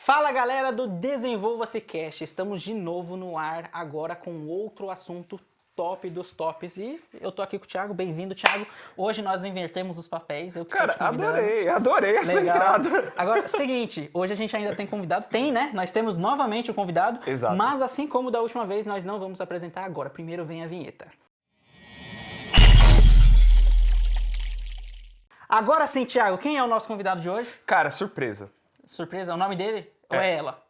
Fala galera do Desenvolva-se Cast, estamos de novo no ar agora com outro assunto top dos tops e eu tô aqui com o Thiago, bem-vindo Thiago. Hoje nós invertemos os papéis. Cara, adorei essa entrada. Agora, seguinte, hoje a gente ainda tem convidado, né? Nós temos novamente um convidado, Exato. Mas assim como da última vez, nós não vamos apresentar agora. Primeiro vem a vinheta. Agora sim, Thiago, quem é o nosso convidado de hoje? Cara, surpresa. Surpresa, o nome dele? Ou é ela?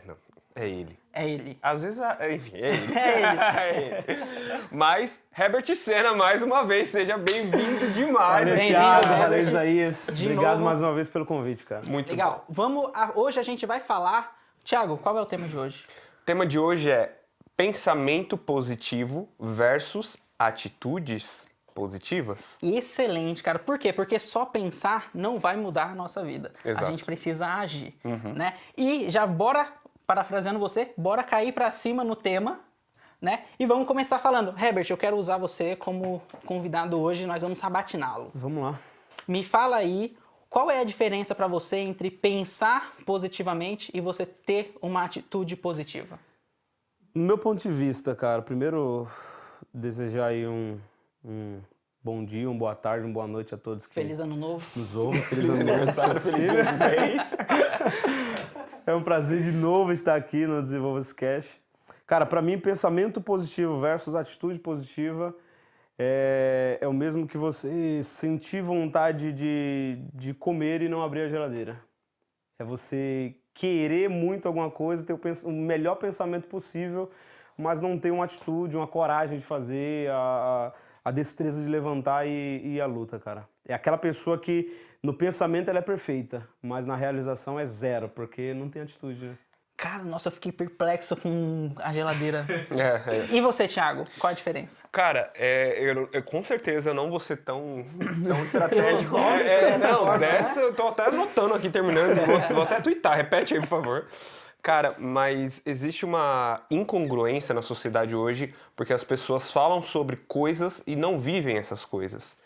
Não, é ele. É ele. Às vezes, enfim, é ele. É ele. Mas, Herbert Senna, mais uma vez, seja bem-vindo demais. Valeu, Thiago, Herbert. valeu, Isaías. De Obrigado novo. mais uma vez pelo convite, cara. Muito Legal. bom. Hoje a gente vai falar... Thiago, qual é o tema de hoje? O tema de hoje é pensamento positivo versus atitudes positivas. Excelente, cara. Por quê? Porque só pensar não vai mudar a nossa vida. Exato. A gente precisa agir, né? E já bora, parafraseando você, bora cair pra cima no tema, né? E vamos começar falando. Herbert, eu quero usar você como convidado hoje, nós vamos sabatiná-lo. Vamos lá. Me fala aí, qual é a diferença pra você entre pensar positivamente e você ter uma atitude positiva? No meu ponto de vista, cara, primeiro desejar aí um bom dia, uma boa tarde, uma boa noite a todos que Feliz ano novo. nos ouvem. Feliz ano novo. Aniversário, feliz dia dos reis. É um prazer de novo estar aqui no Desenvolva-se Cast. Cara, pra mim, pensamento positivo versus atitude positiva é o mesmo que você sentir vontade de comer e não abrir a geladeira. É você querer muito alguma coisa, ter o melhor pensamento possível, mas não ter uma atitude, uma coragem de fazer, a destreza de levantar e ir à luta, cara. É aquela pessoa que no pensamento ela é perfeita, mas na realização é zero, porque não tem atitude, né? Cara, nossa, eu fiquei perplexo com a geladeira. É. E você, Thiago? Qual a diferença? Cara, eu com certeza não vou ser tão estratégico. Filosófico Dessa eu tô até anotando aqui, terminando. Vou até twittar, repete aí, por favor. Cara, mas existe uma incongruência na sociedade hoje porque as pessoas falam sobre coisas e não vivem essas coisas.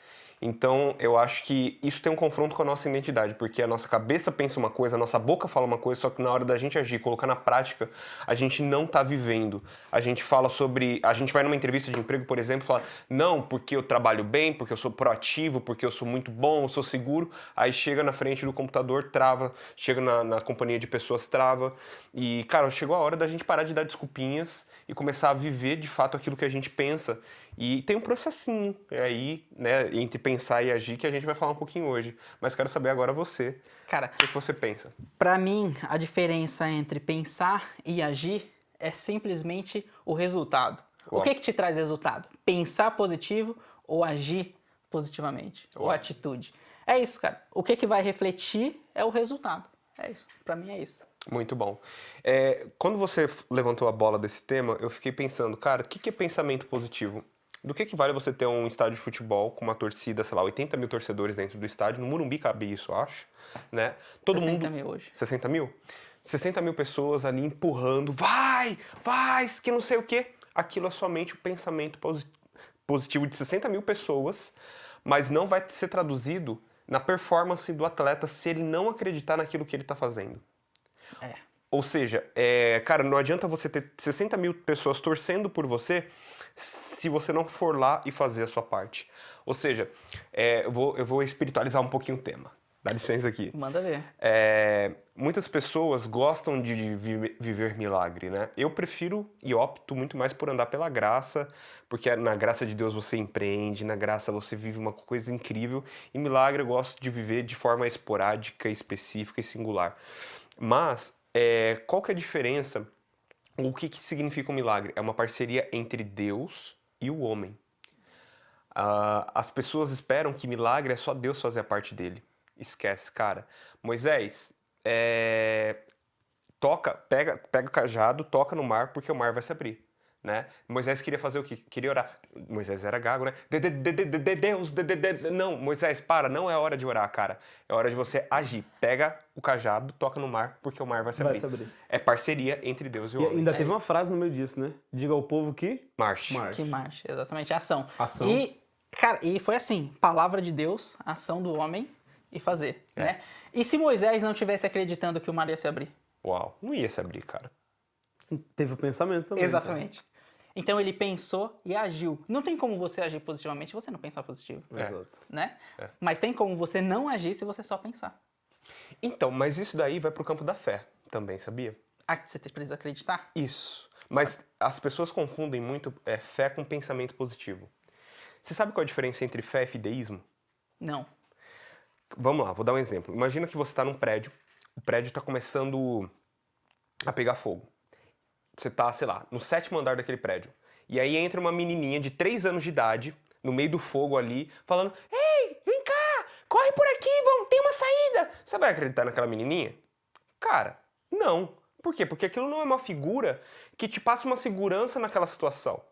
Então, eu acho que isso tem um confronto com a nossa identidade, porque a nossa cabeça pensa uma coisa, a nossa boca fala uma coisa, só que na hora da gente agir, colocar na prática, a gente não tá vivendo. A gente fala sobre... A gente vai numa entrevista de emprego, por exemplo, e fala, não, porque eu trabalho bem, porque eu sou proativo, porque eu sou muito bom, eu sou seguro. Aí chega na frente do computador, trava. Chega na companhia de pessoas, trava. E, cara, chegou a hora da gente parar de dar desculpinhas e começar a viver, de fato, aquilo que a gente pensa. E tem um processinho aí, né, entre pensar e agir, que a gente vai falar um pouquinho hoje. Mas quero saber agora você. Cara, O que você pensa? pra mim, a diferença entre pensar e agir é simplesmente o resultado. Uau. O que te traz resultado? Pensar positivo ou agir positivamente? Ou Uau. atitude? É isso, cara. O que vai refletir é o resultado. É isso. Pra mim é isso. Muito bom. Quando você levantou a bola desse tema, eu fiquei pensando, cara, o que é pensamento positivo? Do que vale você ter um estádio de futebol com uma torcida, sei lá, 80 mil torcedores dentro do estádio? No Morumbi cabe isso, eu acho, né? 60 mil hoje. 60 mil? 60 mil pessoas ali empurrando, vai, que não sei o quê. Aquilo é somente o pensamento positivo de 60 mil pessoas, mas não vai ser traduzido na performance do atleta se ele não acreditar naquilo que ele está fazendo. Ou seja, cara, não adianta você ter 60 mil pessoas torcendo por você se você não for lá e fazer a sua parte. Ou seja, eu vou espiritualizar um pouquinho o tema. Dá licença aqui. Manda ver. Muitas pessoas gostam de viver milagre, né? Eu prefiro e opto muito mais por andar pela graça, porque na graça de Deus você empreende, na graça você vive uma coisa incrível, e milagre eu gosto de viver de forma esporádica, específica e singular. Mas, qual que é a diferença? O que significa um milagre? É uma parceria entre Deus e o homem. As pessoas esperam que milagre é só Deus fazer a parte dele. Esquece, cara. Moisés, pega o cajado, toca no mar, porque o mar vai se abrir, né? Moisés queria fazer o quê? Queria orar. Moisés era gago, né? Deus, não, Moisés, para, não é hora de orar, cara. É hora de você agir. Pega o cajado, toca no mar, porque o mar vai se abrir. É parceria entre Deus e o E homem. ainda teve uma frase no meio disso, né? Diga ao povo que... Marche. Que marcha, exatamente, ação. Ação. E, cara, e foi assim, palavra de Deus, ação do homem e fazer, né? E se Moisés não tivesse acreditando que o mar ia se abrir? Uau, não ia se abrir, cara. Teve o pensamento também. Exatamente. Então ele pensou e agiu. Não tem como você agir positivamente se você não pensar positivo, Exato. né? É. Mas tem como você não agir se você só pensar. Então, mas isso daí vai pro campo da fé também, sabia? Ah, você precisa acreditar? Isso. Mas as pessoas confundem muito fé com pensamento positivo. Você sabe qual é a diferença entre fé e fideísmo? Não. Vamos lá, vou dar um exemplo. Imagina que você está num prédio, o prédio está começando a pegar fogo. Você está, sei lá, no 7º andar daquele prédio. E aí entra uma menininha de 3 anos de idade, no meio do fogo ali, falando: Ei, vem cá, corre por aqui, vamos, tem uma saída. Você vai acreditar naquela menininha? Cara, não. Por quê? Porque aquilo não é uma figura que te passa uma segurança naquela situação.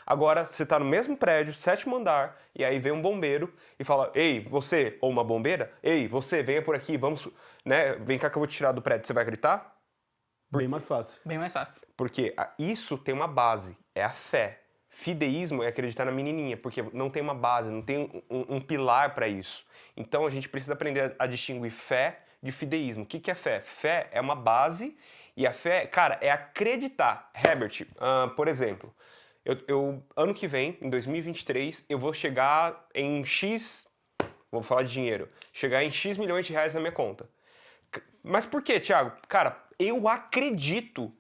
Agora, você está no mesmo prédio, 7º andar, e aí vem um bombeiro e fala: Ei, você, ou uma bombeira, ei, você, venha por aqui, vamos, né, vem cá que eu vou te tirar do prédio. Você vai gritar? Bem mais fácil. Bem mais fácil. Porque isso tem uma base, é a fé. Fideísmo é acreditar na menininha, porque não tem uma base, não tem um pilar para isso. Então a gente precisa aprender a distinguir fé de fideísmo. O que é fé? Fé é uma base e a fé, cara, é acreditar. Herbert, por exemplo, ano que vem, em 2023, eu vou chegar em X, vou falar de dinheiro, chegar em X milhões de reais na minha conta. Mas por quê, Thiago? Cara, eu acredito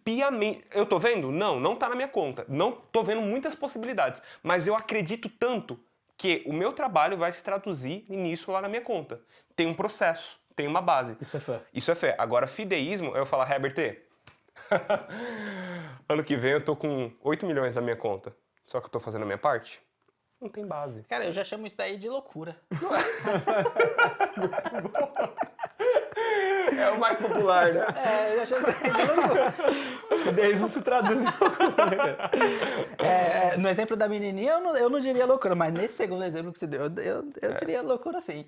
piamente. Eu tô vendo? Não tá na minha conta. Não tô vendo muitas possibilidades. Mas eu acredito tanto que o meu trabalho vai se traduzir nisso lá na minha conta. Tem um processo, tem uma base. Isso é fé. Isso é fé. Agora, fideísmo, eu falar: Herbert, ano que vem eu tô com 8 milhões na minha conta. Só que eu tô fazendo a minha parte? Não tem base. Cara, eu já chamo isso daí de loucura. É o mais popular, né? Eu já chamo isso daí de loucura. Fideísmo se traduz em No exemplo da menininha, eu não diria loucura, mas nesse segundo exemplo que você deu, eu diria loucura sim.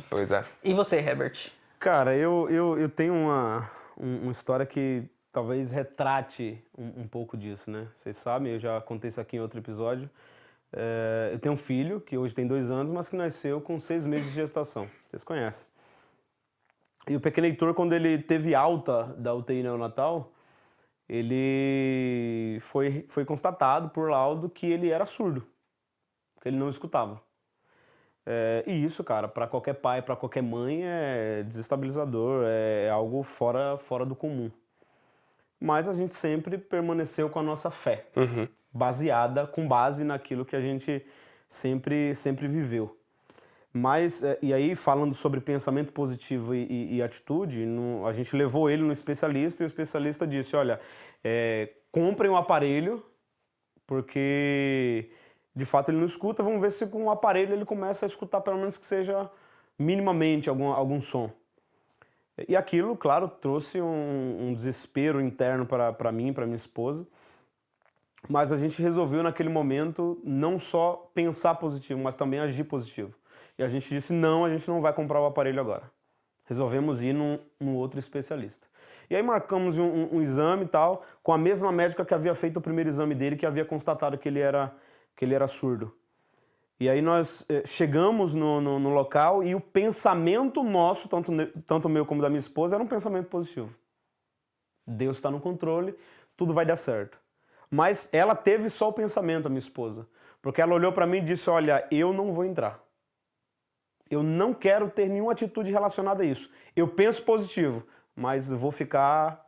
Pois é. E você, Herbert? Cara, eu tenho uma história que talvez retrate um pouco disso, né? Vocês sabem, eu já contei isso aqui em outro episódio. Eu tenho um filho que hoje tem 2 anos, mas que nasceu com 6 meses de gestação. Vocês conhecem. E o pequeno Heitor, quando ele teve alta da UTI neonatal, ele foi constatado por laudo que ele era surdo, que ele não escutava. E isso, cara, para qualquer pai, para qualquer mãe, é desestabilizador, é algo fora do comum. Mas a gente sempre permaneceu com a nossa fé, com base naquilo que a gente sempre viveu. Mas, e aí, falando sobre pensamento positivo e atitude, a gente levou ele no especialista e o especialista disse: olha, comprem um aparelho, porque de fato ele não escuta, vamos ver se com o aparelho ele começa a escutar, pelo menos que seja minimamente algum som. E aquilo, claro, trouxe um desespero interno para mim, para minha esposa. Mas a gente resolveu naquele momento não só pensar positivo, mas também agir positivo. E a gente disse: não, a gente não vai comprar o aparelho agora. Resolvemos ir num outro especialista. E aí marcamos um exame e tal, com a mesma médica que havia feito o primeiro exame dele, que havia constatado que ele era surdo. E aí nós chegamos no local e o pensamento nosso, tanto meu como da minha esposa, era um pensamento positivo. Deus está no controle, tudo vai dar certo. Mas ela teve só o pensamento, a minha esposa. Porque ela olhou para mim e disse: olha, eu não vou entrar. Eu não quero ter nenhuma atitude relacionada a isso. Eu penso positivo, mas vou ficar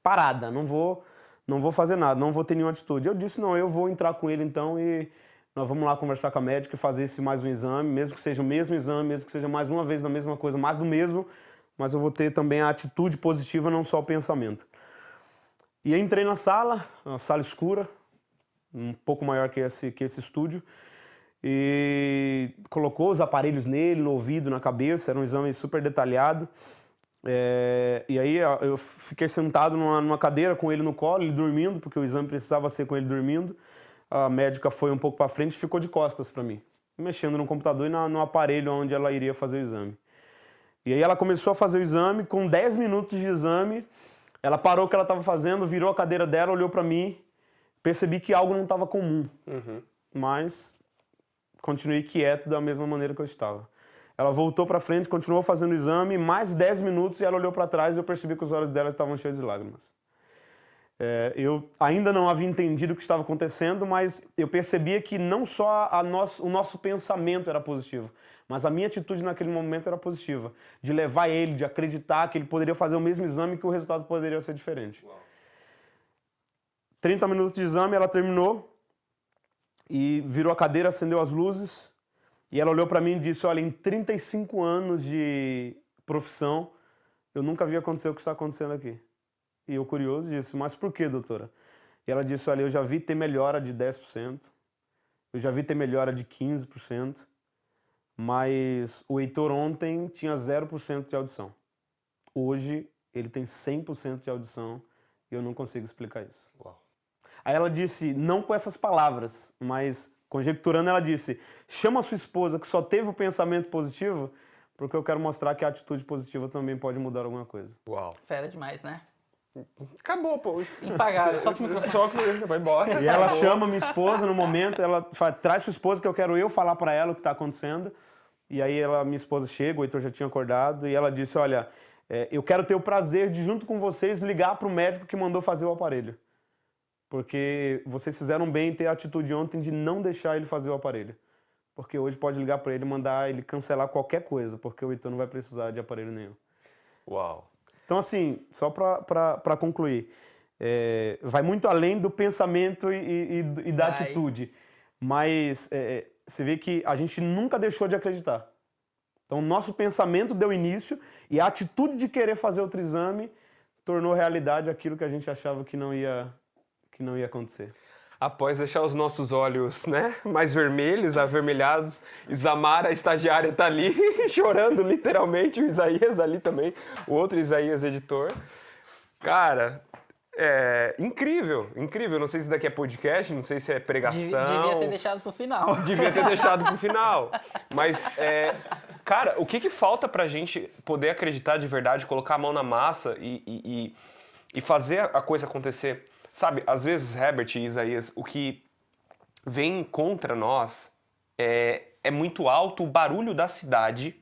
parada, não vou fazer nada, não vou ter nenhuma atitude. Eu disse: não, eu vou entrar com ele então e nós vamos lá conversar com a médica e fazer mais um exame, mesmo que seja o mesmo exame, mesmo que seja mais uma vez da mesma coisa, mais do mesmo, mas eu vou ter também a atitude positiva, não só o pensamento. E aí entrei na sala, uma sala escura, um pouco maior que esse estúdio, e colocou os aparelhos nele, no ouvido, na cabeça, era um exame super detalhado. E aí eu fiquei sentado numa cadeira com ele no colo, ele dormindo, porque o exame precisava ser com ele dormindo. A médica foi um pouco para frente e ficou de costas para mim, mexendo no computador e no aparelho onde ela iria fazer o exame. E aí ela começou a fazer o exame, com 10 minutos de exame, ela parou o que ela estava fazendo, virou a cadeira dela, olhou para mim, percebi que algo não estava comum, mas continuei quieto da mesma maneira que eu estava. Ela voltou para frente, continuou fazendo o exame, mais 10 minutos e ela olhou para trás e eu percebi que os olhos dela estavam cheios de lágrimas. Eu ainda não havia entendido o que estava acontecendo, mas eu percebia que não só o nosso pensamento era positivo, mas a minha atitude naquele momento era positiva, de levar ele, de acreditar que ele poderia fazer o mesmo exame e que o resultado poderia ser diferente. Uau. 30 minutos de exame, ela terminou e virou a cadeira, acendeu as luzes e ela olhou para mim e disse, olha, em 35 anos de profissão, eu nunca vi acontecer o que está acontecendo aqui. E eu, curioso, disse, mas por que, doutora? E ela disse, olha, eu já vi ter melhora de 10%, eu já vi ter melhora de 15%, mas o Heitor ontem tinha 0% de audição. Hoje, ele tem 100% de audição e eu não consigo explicar isso. Uau. Aí ela disse, não com essas palavras, mas conjecturando, ela disse, chama a sua esposa que só teve o pensamento positivo, porque eu quero mostrar que a atitude positiva também pode mudar alguma coisa. Uau. Fera demais, né? Acabou, pô. Impagável, só o microfone. Só que vai embora. E ela chama minha esposa no momento, ela fala, traz sua esposa que eu quero falar para ela o que está acontecendo. E aí minha esposa chega, o Heitor já tinha acordado, e ela disse, olha, eu quero ter o prazer de, junto com vocês, ligar para o médico que mandou fazer o aparelho. Porque vocês fizeram bem em ter a atitude ontem de não deixar ele fazer o aparelho. Porque hoje pode ligar para ele e mandar ele cancelar qualquer coisa, porque o Heitor não vai precisar de aparelho nenhum. Uau. Então, assim, só para concluir, vai muito além do pensamento e da atitude. Mas você vê que a gente nunca deixou de acreditar. Então, o nosso pensamento deu início e a atitude de querer fazer outro exame tornou realidade aquilo que a gente achava que não ia acontecer. Após deixar os nossos olhos, né, mais vermelhos, avermelhados, Isamara, a estagiária, tá ali chorando, literalmente, o Isaías ali também, o outro Isaías, editor. Cara, incrível, incrível. Não sei se daqui é podcast, não sei se é pregação. Devia ter deixado pro final. Devia ter deixado pro final. Mas, cara, o que falta pra gente poder acreditar de verdade, colocar a mão na massa e fazer a coisa acontecer? Sabe, às vezes, Herbert e Isaías, o que vem contra nós é muito alto, o barulho da cidade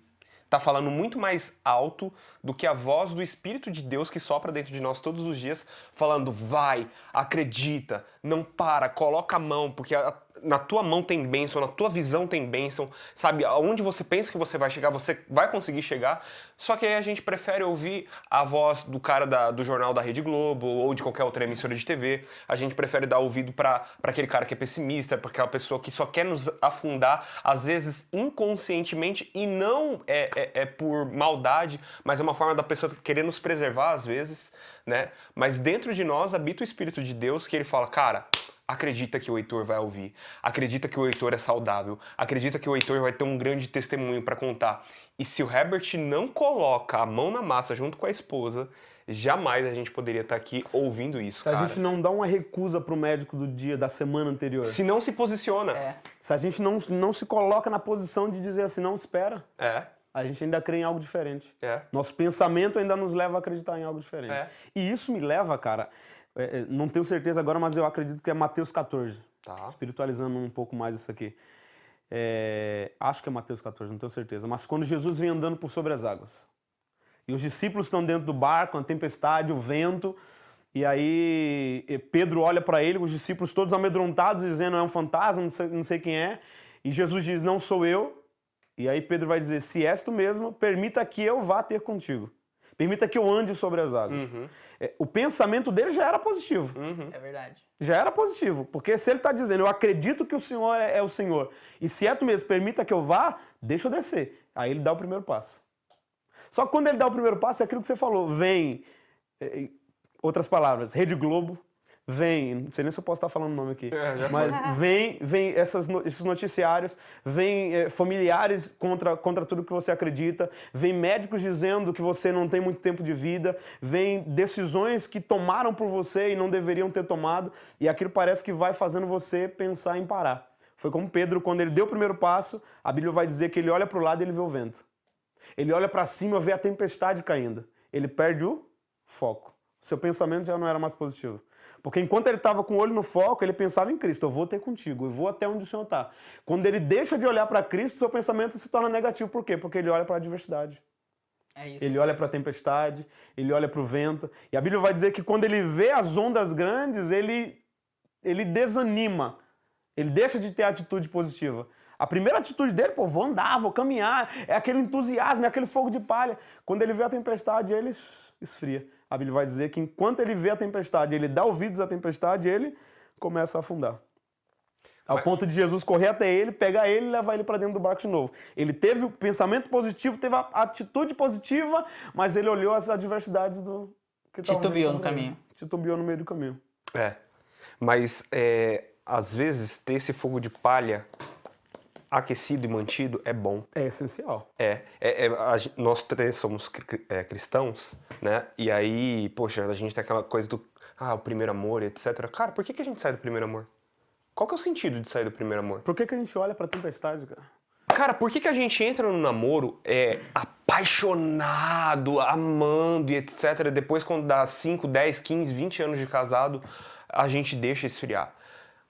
tá falando muito mais alto do que a voz do Espírito de Deus que sopra dentro de nós todos os dias, falando, vai, acredita, não para, coloca a mão, porque na tua mão tem bênção, na tua visão tem bênção, sabe? Aonde você pensa que você vai chegar, você vai conseguir chegar, só que aí a gente prefere ouvir a voz do cara do jornal da Rede Globo ou de qualquer outra emissora de TV, a gente prefere dar ouvido para aquele cara que é pessimista, para aquela pessoa que só quer nos afundar, às vezes inconscientemente, e não é por maldade, mas é uma forma da pessoa querer nos preservar às vezes, né? Mas dentro de nós habita o Espírito de Deus que ele fala, cara, acredita que o Heitor vai ouvir, acredita que o Heitor é saudável, acredita que o Heitor vai ter um grande testemunho para contar. E se o Herbert não coloca a mão na massa junto com a esposa, jamais a gente poderia estar aqui ouvindo isso, cara. Se a gente não dá uma recusa pro médico do dia, da semana anterior. Se não se posiciona. Se a gente não se coloca na posição de dizer assim, não, espera. A gente ainda crê em algo diferente. Nosso pensamento ainda nos leva a acreditar em algo diferente. E isso me leva, cara, não tenho certeza agora, mas eu acredito que é Mateus 14. Tá. Espiritualizando um pouco mais isso aqui. Acho que é Mateus 14, não tenho certeza. Mas quando Jesus vem andando por sobre as águas. E os discípulos estão dentro do barco, a tempestade, o vento. E aí Pedro olha para ele, os discípulos todos amedrontados, dizendo, é um fantasma, não sei quem é. E Jesus diz, não sou eu. E aí Pedro vai dizer, se és tu mesmo, permita que eu vá ter contigo. Permita que eu ande sobre as águas. O pensamento dele já era positivo. É verdade. Já era positivo. Porque se ele está dizendo, eu acredito que o Senhor é o Senhor, e se é tu mesmo, permita que eu vá, deixa eu descer. Aí ele dá o primeiro passo. Só que quando ele dá o primeiro passo, é aquilo que você falou. Vem, outras palavras, Rede Globo, vem, não sei nem se eu posso estar falando o nome aqui, mas vem esses noticiários, vem familiares contra tudo que você acredita, vem médicos dizendo que você não tem muito tempo de vida, vem decisões que tomaram por você e não deveriam ter tomado, e aquilo parece que vai fazendo você pensar em parar. Foi como Pedro, quando ele deu o primeiro passo, a Bíblia vai dizer que ele olha para o lado e ele vê o vento. Ele olha para cima e vê a tempestade caindo. Ele perde o foco. Seu pensamento já não era mais positivo. Porque enquanto ele estava com o olho no foco, ele pensava em Cristo. Eu vou ter contigo, eu vou até onde o Senhor está. Quando ele deixa de olhar para Cristo, seu pensamento se torna negativo. Por quê? Porque ele olha para a adversidade. É isso. Ele olha para a tempestade, ele olha para o vento. E a Bíblia vai dizer que quando ele vê as ondas grandes, ele desanima. Ele deixa de ter atitude positiva. A primeira atitude dele, pô, vou andar, vou caminhar, é aquele entusiasmo, é aquele fogo de palha. Quando ele vê a tempestade, ele esfria. A Bíblia vai dizer que enquanto ele vê a tempestade, ele dá ouvidos à tempestade, ele começa a afundar. Ao ponto de Jesus correr até ele, pegar ele e levar ele para dentro do barco de novo. Ele teve o pensamento positivo, teve a atitude positiva, mas ele olhou as adversidades do que estavam Titubeou no caminho. Titubeou no meio do caminho. Mas às vezes ter esse fogo de palha aquecido e mantido é bom. É essencial. Nós três somos cristãos, né? E aí, poxa, a gente tem aquela coisa do o primeiro amor, etc. Cara, por que a gente sai do primeiro amor? Qual que é o sentido de sair do primeiro amor? Por que a gente olha pra tempestade, cara? Cara, por que a gente entra no namoro apaixonado, amando e etc. Depois, quando dá 5, 10, 15, 20 anos de casado, a gente deixa esfriar?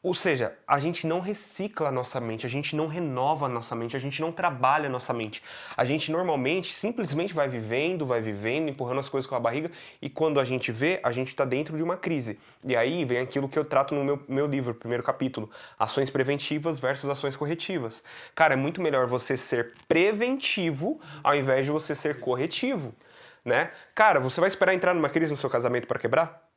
Ou seja, a gente não recicla a nossa mente, a gente não renova a nossa mente, a gente não trabalha a nossa mente. A gente normalmente simplesmente vai vivendo, empurrando as coisas com a barriga e quando a gente vê, a gente está dentro de uma crise. E aí vem aquilo que eu trato no meu livro, primeiro capítulo, ações preventivas versus ações corretivas. Cara, é muito melhor você ser preventivo ao invés de você ser corretivo, né? Cara, você vai esperar entrar numa crise no seu casamento para quebrar?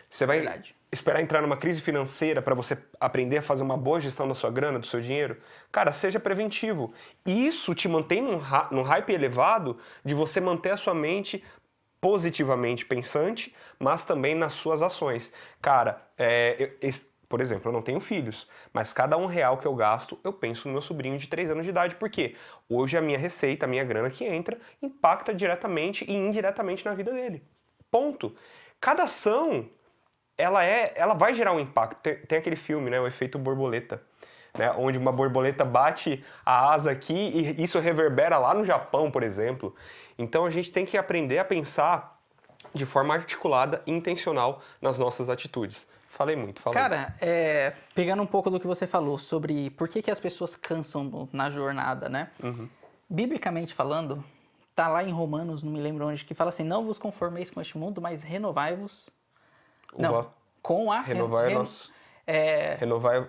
Você vai esperar entrar numa crise financeira para você aprender a fazer uma boa gestão da sua grana, do seu dinheiro? Cara, seja preventivo. Isso te mantém num hype elevado de você manter a sua mente positivamente pensante, mas também nas suas ações. Cara, por exemplo, eu não tenho filhos, mas cada R$1 que eu gasto, eu penso no meu sobrinho de 3 anos de idade. Por quê? Hoje a minha receita, a minha grana que entra, impacta diretamente e indiretamente na vida dele. Ponto. Cada ação... ela vai gerar um impacto. Tem aquele filme, né, o efeito borboleta, né, onde uma borboleta bate a asa aqui e isso reverbera lá no Japão, por exemplo. Então a gente tem que aprender a pensar de forma articulada e intencional nas nossas atitudes. Falei muito, falei. Cara, pegando um pouco do que você falou sobre por que as pessoas cansam na jornada, né? Uhum. Biblicamente falando, tá lá em Romanos, não me lembro onde, que fala assim, não vos conformeis com este mundo, mas renovai-vos... Renovar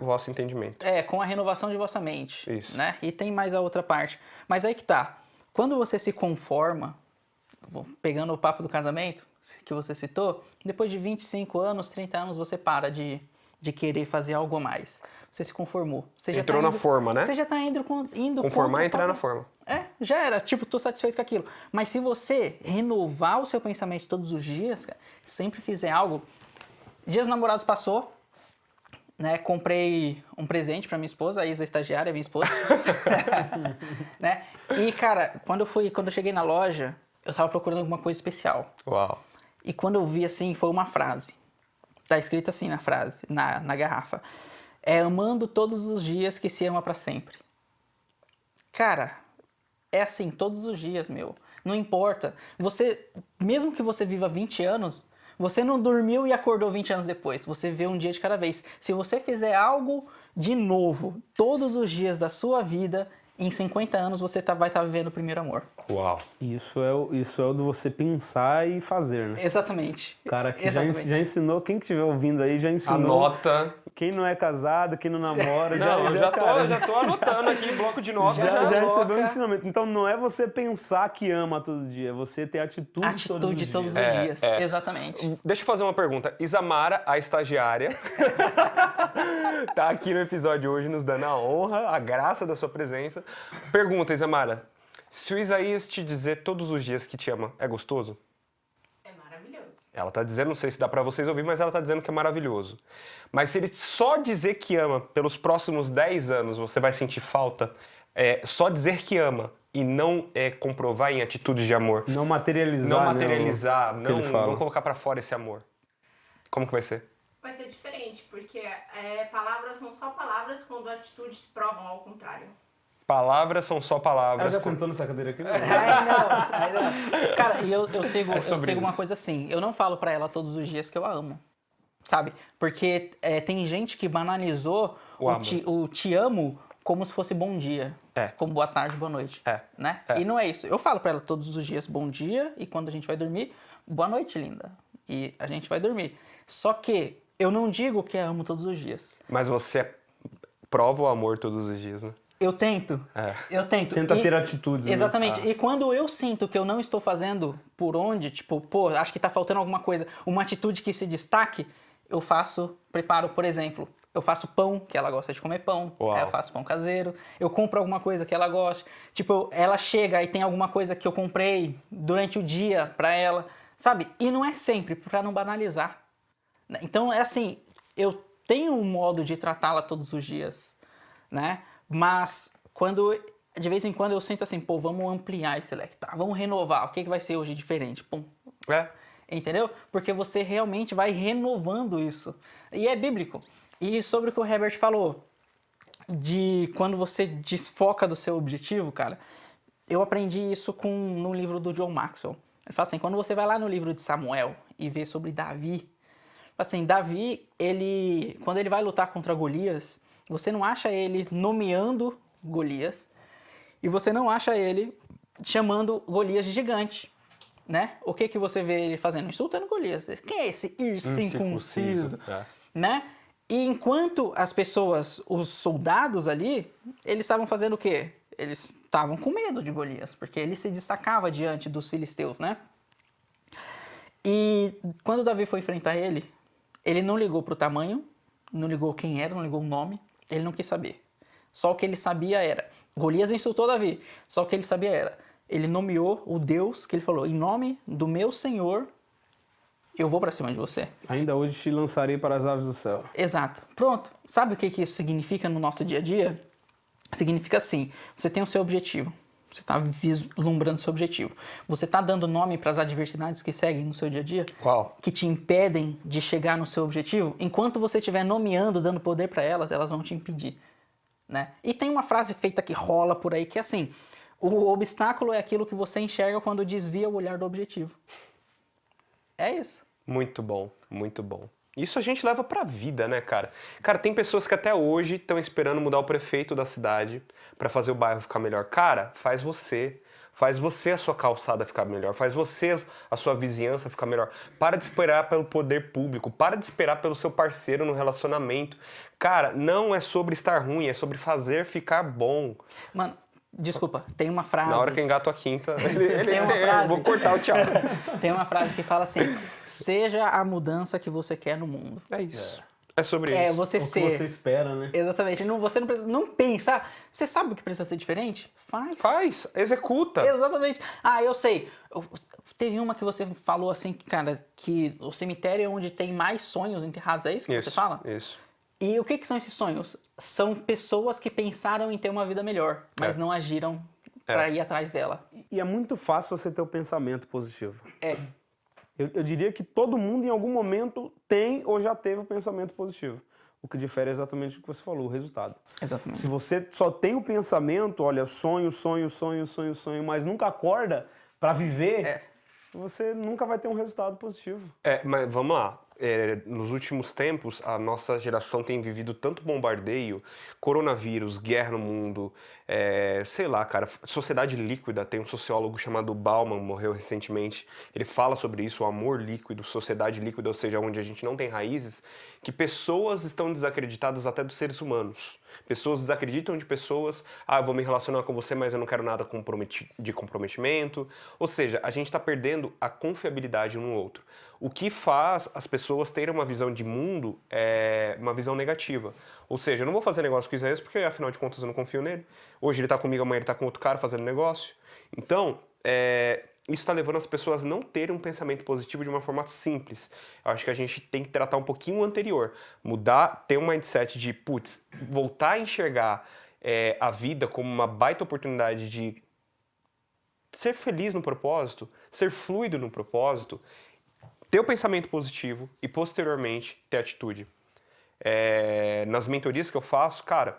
o vosso entendimento. Com a renovação de vossa mente. Isso. Né? E tem mais a outra parte. Mas aí que tá. Quando você se conforma, pegando o papo do casamento, que você citou, depois de 25 anos, 30 anos, você para de querer fazer algo a mais. Você se conformou. Você entrou na forma, né? Você já tá indo conformar e entrar na forma. Já era. Tipo, tô satisfeito com aquilo. Mas se você renovar o seu pensamento todos os dias, cara, sempre fizer algo... Dias Namorados passou, né? Comprei um presente pra minha esposa, a Isa estagiária, minha esposa. Né? E, cara, quando eu cheguei na loja, eu tava procurando alguma coisa especial. Uau. E quando eu vi, assim, foi uma frase. Tá escrito assim na frase, na garrafa. Amando todos os dias que se ama pra sempre. Cara, é assim, todos os dias, meu. Não importa. Mesmo que você viva 20 anos... Você não dormiu e acordou 20 anos depois. Você vê um dia de cada vez. Se você fizer algo de novo todos os dias da sua vida, em 50 anos você vai estar vivendo o primeiro amor. Uau. Isso é o de você pensar e fazer, né? Exatamente. O cara que já ensinou, quem que estiver ouvindo aí já ensinou. Anota. Quem não é casado, quem não namora, já tô anotando aqui, bloco de notas. Já recebeu um ensinamento. Então não é você pensar que ama todo dia, é você ter atitude todos os dias. Exatamente. Deixa eu fazer uma pergunta. Isamara, a estagiária, tá aqui no episódio hoje nos dando a honra, a graça da sua presença. Pergunta, Isamara, se o Isaías te dizer todos os dias que te ama, é gostoso? Ela tá dizendo, não sei se dá pra vocês ouvir, mas ela tá dizendo que é maravilhoso. Mas se ele só dizer que ama pelos próximos 10 anos, você vai sentir falta? Só dizer que ama e não comprovar em atitudes de amor. Não materializar. Não colocar pra fora esse amor. Como que vai ser? Vai ser diferente, porque palavras são só palavras quando atitudes provam ao contrário. Palavras são só palavras. Ela já sentou nessa cadeira aqui? Não. Cara, e eu sigo uma coisa assim. Eu não falo pra ela todos os dias que eu a amo. sabe? Porque tem gente que banalizou O amor. o te amo como se fosse bom dia. É. Como boa tarde, boa noite. Né? E não é isso. Eu falo pra ela todos os dias bom dia e quando a gente vai dormir, boa noite, linda. E a gente vai dormir. Só que eu não digo que eu amo todos os dias. Mas você prova o amor todos os dias, né? Eu tento. Eu tento. Tenta ter atitudes, né? Exatamente. E quando eu sinto que eu não estou fazendo por onde, tipo, pô, acho que tá faltando alguma coisa, uma atitude que se destaque, eu preparo, por exemplo, eu faço pão, que ela gosta de comer pão. Uau. Aí eu faço pão caseiro. Eu compro alguma coisa que ela gosta. Tipo, ela chega e tem alguma coisa que eu comprei durante o dia pra ela, sabe? E não é sempre, pra não banalizar. Então, é assim, eu tenho um modo de tratá-la todos os dias, né? Mas de vez em quando eu sinto assim, pô, vamos ampliar esse leque, tá? Vamos renovar, o que vai ser hoje diferente? Pum. Entendeu? Porque você realmente vai renovando isso. E é bíblico. E sobre o que o Herbert falou, de quando você desfoca do seu objetivo, cara, eu aprendi isso no livro do John Maxwell. Ele fala assim, quando você vai lá no livro de Samuel e vê sobre Davi, assim, Davi, quando ele vai lutar contra Golias, você não acha ele nomeando Golias e você não acha ele chamando Golias de gigante, né? O que você vê ele fazendo? Insultando Golias. Quem é esse incircunciso? Né? E enquanto as pessoas, os soldados ali, eles estavam fazendo o quê? Eles estavam com medo de Golias, porque ele se destacava diante dos filisteus, né? E quando Davi foi enfrentar ele não ligou pro tamanho, não ligou quem era, não ligou o nome, ele não quis saber. Só o que ele sabia era, Golias insultou Davi, só o que ele sabia era, ele nomeou o Deus que ele falou, em nome do meu Senhor, eu vou pra cima de você. Ainda hoje te lançarei para as aves do céu. Exato. Pronto. Sabe o que isso significa no nosso dia a dia? Significa assim, você tem o seu objetivo, você está vislumbrando o seu objetivo. Você está dando nome para as adversidades que seguem no seu dia a dia? Uau. Que te impedem de chegar no seu objetivo? Enquanto você estiver nomeando, dando poder para elas, elas vão te impedir. Né? E tem uma frase feita que rola por aí que é assim, o obstáculo é aquilo que você enxerga quando desvia o olhar do objetivo. É isso. Muito bom, muito bom. Isso a gente leva pra vida, né, cara? Cara, tem pessoas que até hoje estão esperando mudar o prefeito da cidade pra fazer o bairro ficar melhor. Cara, faz você. Faz você a sua calçada ficar melhor. Faz você a sua vizinhança ficar melhor. Para de esperar pelo poder público. Para de esperar pelo seu parceiro no relacionamento. Cara, não é sobre estar ruim, é sobre fazer ficar bom. Mano, desculpa, tem uma frase... Na hora que eu engato a quinta, Tem uma frase. vou cortar o tchau. Tem uma frase que fala assim, seja a mudança que você quer no mundo. É isso. É sobre É isso. você O que ser... você espera, né? Exatamente. Você não precisa... Não pensa. Você sabe o que precisa ser diferente? Faz, executa. Exatamente. Ah, eu sei. Teve uma que você falou assim, cara, que o cemitério é onde tem mais sonhos enterrados. É isso que você fala? Isso. E o que são esses sonhos? São pessoas que pensaram em ter uma vida melhor, mas não agiram para ir atrás dela. E é muito fácil você ter o pensamento positivo. É. Eu diria que todo mundo em algum momento tem ou já teve o pensamento positivo. O que difere é exatamente o que você falou, o resultado. Exatamente. Se você só tem o pensamento, olha, sonho, mas nunca acorda para viver, você nunca vai ter um resultado positivo. Mas vamos lá. Nos últimos tempos, a nossa geração tem vivido tanto bombardeio, coronavírus, guerra no mundo, sei lá, cara, sociedade líquida. Tem um sociólogo chamado Bauman, morreu recentemente, ele fala sobre isso, o amor líquido, sociedade líquida, ou seja, onde a gente não tem raízes, que pessoas estão desacreditadas até dos seres humanos. Pessoas desacreditam de pessoas, eu vou me relacionar com você, mas eu não quero nada de comprometimento. Ou seja, a gente está perdendo a confiabilidade um no outro. O que faz as pessoas terem uma visão de mundo é uma visão negativa. Ou seja, eu não vou fazer negócio com Isaías porque, afinal de contas, eu não confio nele. Hoje ele está comigo, amanhã ele está com outro cara fazendo negócio. Então, isso está levando as pessoas a não terem um pensamento positivo de uma forma simples. Eu acho que a gente tem que tratar um pouquinho o anterior. Mudar, ter um mindset de, voltar a enxergar a vida como uma baita oportunidade de ser feliz no propósito, ser fluido no propósito, ter o pensamento positivo e, posteriormente, ter atitude. Nas mentorias que eu faço, cara,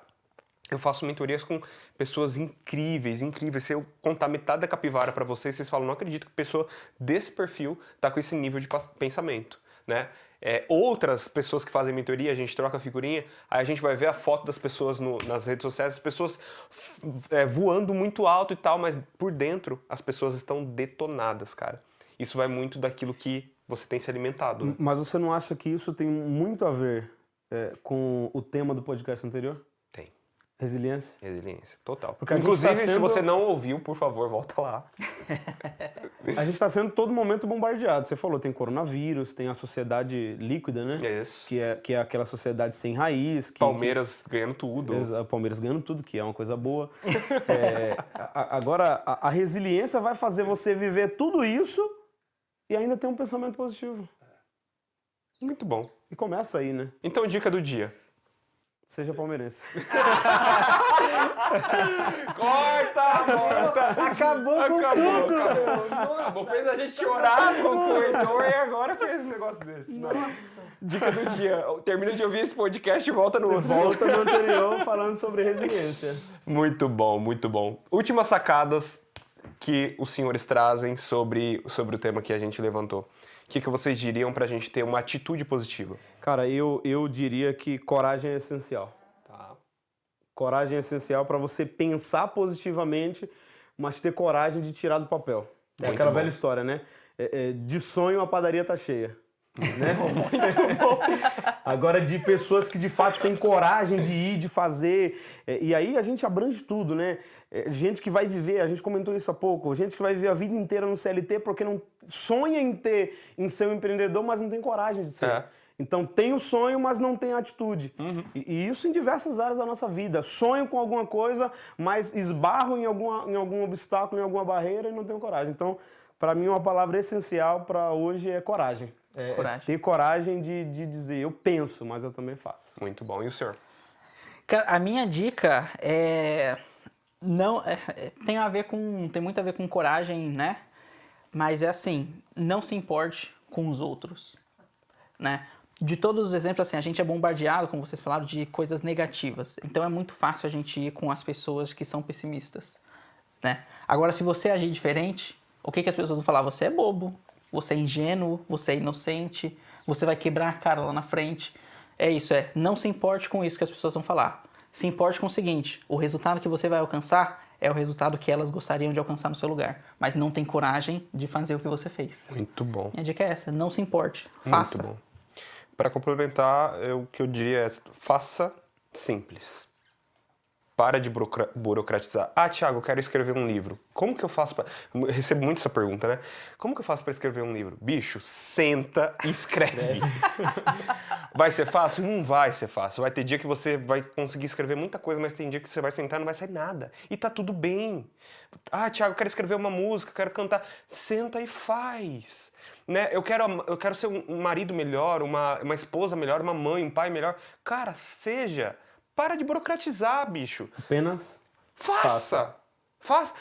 eu faço mentorias com pessoas incríveis. Se eu contar metade da capivara para vocês falam, não acredito que pessoa desse perfil tá com esse nível de pensamento. né? Outras pessoas que fazem mentoria, a gente troca figurinha, aí a gente vai ver a foto das pessoas nas redes sociais, as pessoas voando muito alto e tal, mas por dentro as pessoas estão detonadas, cara. Isso vai muito daquilo que você tem se alimentado, né? Mas você não acha que isso tem muito a ver com o tema do podcast anterior? Tem. Resiliência? Resiliência, total. Porque a gente inclusive, tá se sendo- você não ouviu, por favor, volta lá. A gente está sendo todo momento bombardeado. Você falou, tem coronavírus, tem a sociedade líquida, né? É isso. Que é aquela sociedade sem raiz. Palmeiras ganhando tudo. O Palmeiras ganhando tudo, que é uma coisa boa. Agora, a resiliência vai fazer você viver tudo isso e ainda ter um pensamento positivo. Muito bom. E começa aí, né? Então, dica do dia. Seja palmeirense. Corta! Acabou com tudo! Acabou. Fez a gente chorar com o corredor e agora fez um negócio desse. Nossa. Dica do dia. Termina de ouvir esse podcast e volta no outro. Volta no anterior falando sobre resiliência. Muito bom, muito bom. Últimas sacadas que os senhores trazem sobre o tema que a gente levantou. O que vocês diriam pra gente ter uma atitude positiva? Cara, eu diria que coragem é essencial. Tá. Coragem é essencial para você pensar positivamente, mas ter coragem de tirar do papel. É Muito aquela bom. velha história, né? De sonho a padaria tá cheia. Né? Muito bom. Agora, de pessoas que de fato têm coragem de ir, de fazer. E aí a gente abrange tudo, né? Gente que vai viver, a gente comentou isso há pouco, gente que vai viver a vida inteira no CLT porque não sonha em ser um empreendedor, mas não tem coragem de ser. É. Então tem o sonho, mas não tem a atitude. E isso em diversas áreas da nossa vida. Sonho com alguma coisa, mas esbarro em algum obstáculo, em alguma barreira e não tenho coragem. Então, para mim, uma palavra essencial para hoje é coragem. Coragem. Ter coragem de dizer, eu penso, mas eu também faço. Muito bom. E o senhor? Cara, a minha dica tem muito a ver com coragem, né? Mas é assim, não se importe com os outros, né? De todos os exemplos, assim, a gente é bombardeado, como vocês falaram, de coisas negativas. Então é muito fácil a gente ir com as pessoas que são pessimistas, né? Agora, se você agir diferente, o que as pessoas vão falar? Você é bobo, você é ingênuo, você é inocente, você vai quebrar a cara lá na frente. É isso, não se importe com isso que as pessoas vão falar. Se importe com o seguinte, o resultado que você vai alcançar é o resultado que elas gostariam de alcançar no seu lugar. Mas não tem coragem de fazer o que você fez. Muito bom. Minha dica é essa, não se importe, faça. Muito bom. Para complementar, o que eu diria é faça simples. Para de burocratizar. Ah, Thiago, eu quero escrever um livro. Como que eu faço para... Eu recebo muito essa pergunta, né? Como que eu faço para escrever um livro? Bicho, senta e escreve. Vai ser fácil? Não vai ser fácil. Vai ter dia que você vai conseguir escrever muita coisa, mas tem dia que você vai sentar e não vai sair nada. E tá tudo bem. Ah, Thiago, eu quero escrever uma música, eu quero cantar. Senta e faz. Né? Eu quero ser um marido melhor, uma esposa melhor, uma mãe, um pai melhor. Cara, seja... Para de burocratizar, bicho. Apenas Faça.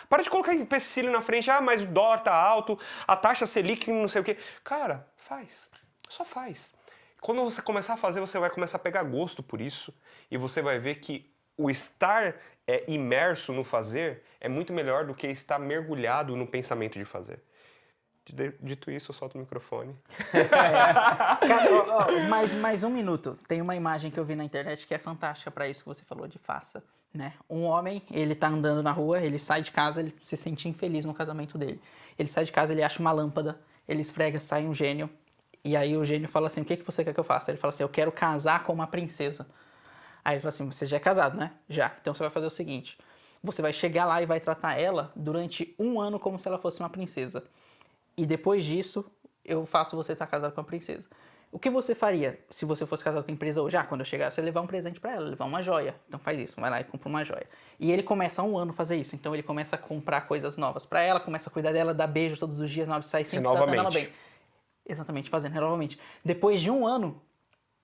Para de colocar empecilho na frente. Ah, mas o dólar tá alto, a taxa Selic não sei o quê. Cara, faz. Só faz. Quando você começar a fazer, você vai começar a pegar gosto por isso. E você vai ver que o estar imerso no fazer é muito melhor do que estar mergulhado no pensamento de fazer. Dito isso, eu solto o microfone. Cara, mais um minuto. Tem uma imagem que eu vi na internet que é fantástica pra isso que você falou de faça, né? Um homem, ele tá andando na rua, ele sai de casa, ele se sente infeliz no casamento dele. Ele sai de casa, ele acha uma lâmpada, ele esfrega, sai um gênio. E aí o gênio fala assim, o que você quer que eu faça? Ele fala assim, eu quero casar com uma princesa. Aí ele fala assim, você já é casado, né? Já. Então você vai fazer o seguinte, você vai chegar lá e vai tratar ela durante 1 ano como se ela fosse uma princesa. E depois disso, eu faço você estar casado com a princesa. O que você faria se você fosse casado com a empresa hoje? Quando eu chegar, você levar um presente pra ela, levar uma joia. Então faz isso, vai lá e compra uma joia. E ele começa há 1 ano a fazer isso. Então ele começa a comprar coisas novas pra ela, começa a cuidar dela, dar beijo todos os dias na hora de sair, sempre tratando ela bem. Exatamente, fazendo novamente. Depois de 1 ano,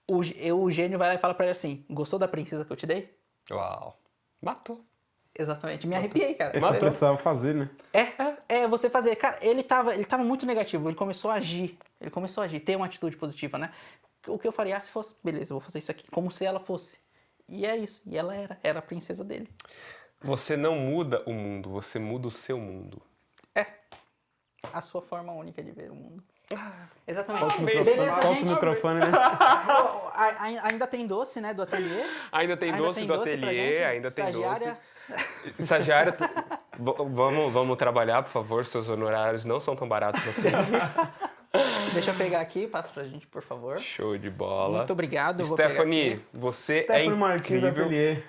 o gênio vai lá e fala pra ele assim, gostou da princesa que eu te dei? Uau. Matou. Exatamente, me arrepiei, cara. Você precisava fazer, né? Você fazer. Cara, ele tava muito negativo, ele começou a agir, ter uma atitude positiva, né? O que eu faria se fosse, beleza, eu vou fazer isso aqui, como se ela fosse. E é isso, e ela era a princesa dele. Você não muda o mundo, você muda o seu mundo. a sua forma única de ver o mundo. Exatamente. Solta o Beleza, microfone, gente. solta o microfone, né? Ainda tem doce, né, do ateliê. Ainda tem doce do pra ateliê, gente. ainda tem doce. Estagiária. Estagiária, vamos trabalhar, por favor, seus honorários não são tão baratos assim. Deixa eu pegar aqui, passa pra gente, por favor. Show de bola. Muito obrigado. Eu vou pegar Stephanie, aqui. você Stephanie é Martins incrível. Ateliê.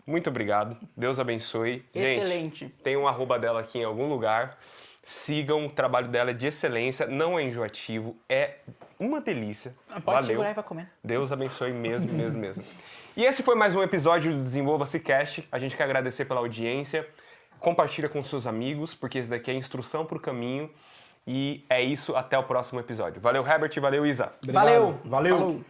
Muito obrigado. Deus abençoe. Excelente. Gente, tem um arroba dela aqui em algum lugar. Sigam, o trabalho dela é de excelência, não é enjoativo, é uma delícia. Pode Valeu. segurar e vai comer. Deus abençoe mesmo, mesmo, mesmo. E esse foi mais um episódio do Desenvolva-se Cast. A gente quer agradecer pela audiência. Compartilha com seus amigos, porque esse daqui é instrução para o caminho. E é isso, até o próximo episódio. Valeu, Herbert, valeu, Isa. Obrigado. Valeu. Valeu. Falou.